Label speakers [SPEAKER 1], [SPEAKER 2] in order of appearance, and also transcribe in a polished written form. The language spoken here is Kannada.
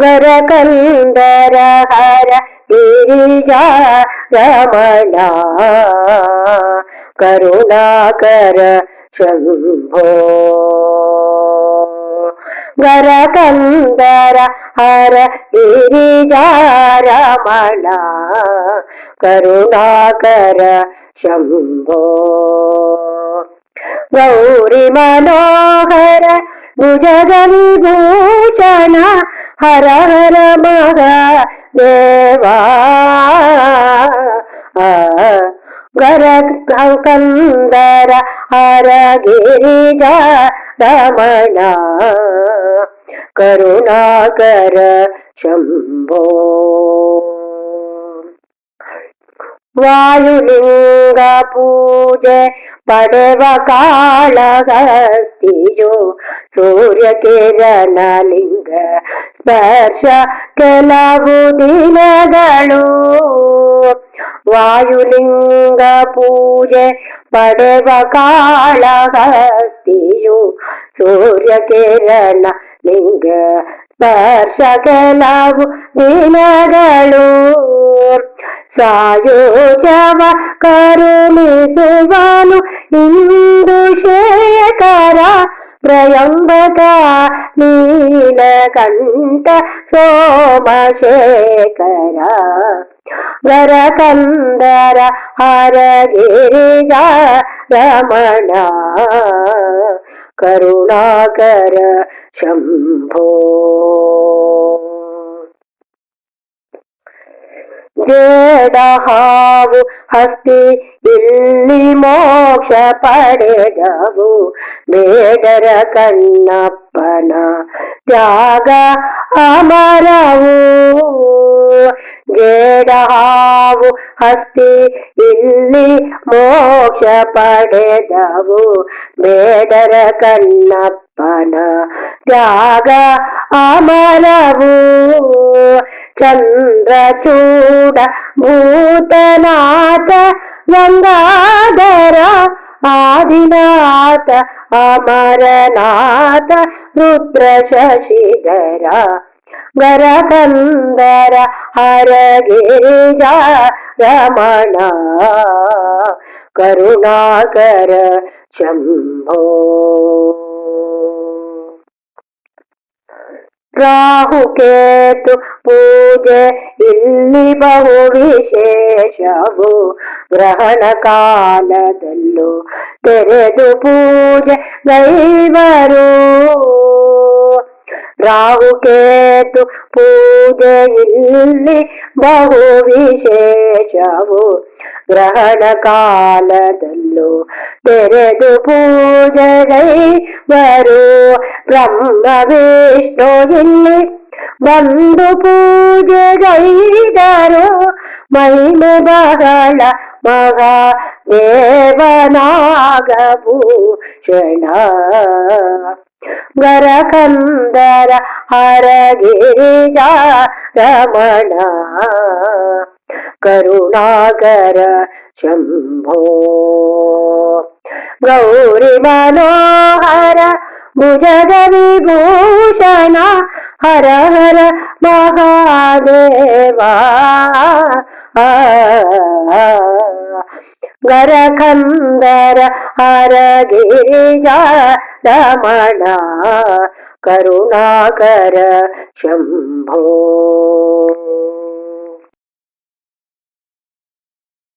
[SPEAKER 1] ಗರಕಂದರ ಹರ ಗಿರಿಜಾ ರಮಣ ಕರುಣಾಕರ ಶಂಭೋ. ಗರಕಂದರ ಹರ ಗಿರಿಜಾ ರಮಣ ಕರುಣಾಕರ ಶಂಭೋ. ಗೌರಿ ಮನೋಹರ ಭುಜಗವಿಭೂಷಣ ಹರ ಹರ ಮಹಾದೇವಾ. ಗರಕಂದರ ಹರ ಗಿರಿಜಾ ರಮಣ ಕರುಣಾಕರ ಶಂಭೋ. ವಾಯುಲಿಂಗ ಪೂಜೆ ಪಡೆವ ಕಾಳಹಸ್ತಿಯು ಸೂರ್ಯ ಕಿರಣ ಲಿಂಗ ಸ್ಪರ್ಶ ಕೆಲವು ದಿನಗಳು. ವಾಯುಲಿಂಗ ಪೂಜೆ ಪಡೆವ ಕಾಳಹಸ್ತಿಯು ಸೂರ್ಯ ಕಿರಣ ಲಿಂಗ ಸ್ಪರ್ಶ ಕೆಲವು ದಿನಗಳು. ಸಾಯುಜವ ಕರುಣಿಸುವನು ಇಂದು ಶೇಖರ ತ್ರಯಂಬಕ ನೀಲಕಂಠ ಸೋಮಶೇಖರ. ಗರಕಂದರ ಹರ ಗಿರಿಜಾ ರಮಣ ಕರುಣಾಕರ ಶಂಭೋ. ಜೇಡ ಹಾವು ಹಸ್ತಿ ಇಲ್ಲಿ ಮೋಕ್ಷ ಪಡೆದವು ಬೇಡರ ಕಣ್ಣಪ್ಪನ ತ್ಯಾಗ ಅಮರವು. ಜೇಡ ಹಾವು ಹಸ್ತಿ ಇಲ್ಲಿ ಮೋಕ್ಷ ಪಡೆದವು ಬೇಡರ ಕಣ್ಣಪ್ಪನ ತ್ಯಾಗ ಅಮರವು. ಚಂದ್ರಚೂಡ ಭೂತನಾಥ ಗಂಗಾಧರ ಆದಿನಾಥ ಅಮರನಾಥ ರುದ್ರ ಶಶಿಧರ. ಗರಕಂದರ ಹರ ಗಿರಿಜಾ ರಮಣ ಕರುಣಾಕರ ಶಂಭೋ. ರಾಹುಕೇತು ಪೂಜೆ ಇಲ್ಲಿ ಬಹು ವಿಶೇಷವು ಗ್ರಹಣ ಕಾಲದಲ್ಲೂ ತೆರೆದು ಪೂಜೆ ಗೈವರು. ರಾಹುಕೇತು ಪೂಜೆ ಇಲ್ಲಿ ಬಹು ವಿಶೇಷವು ಗ್ರಹಣ ಕಾಲದಲ್ಲೂ ತೆರೆದು ಪೂಜೆ ಗೈವರು. ಬ್ರಹ್ಮ ವಿಷ್ಣು ಇಲ್ಲಿ ಬಂದು ಪೂಜೆ ಗೈದರು ಮಹಿಮೆ ಬಹಳ ಮಹಾದೇವನಾಗಭೂಷಣ. ಗರಕಂದರ ಹರ ಗಿರಿಜಾ ರಮಣ ಕರುಣಾಕರ ಶಂಭೋ. ಗೌರಿ ಮನೋಹರ ಭುಜಗವಿಭೂಷಣ ಹರ ಹರ ಮಹಾದೇವಾ. ಗರಕಂದರ ಹರ ಗಿರಿಜಾ ರಮಣ ಕರುಣಾಕರ ಶಂಭೋ.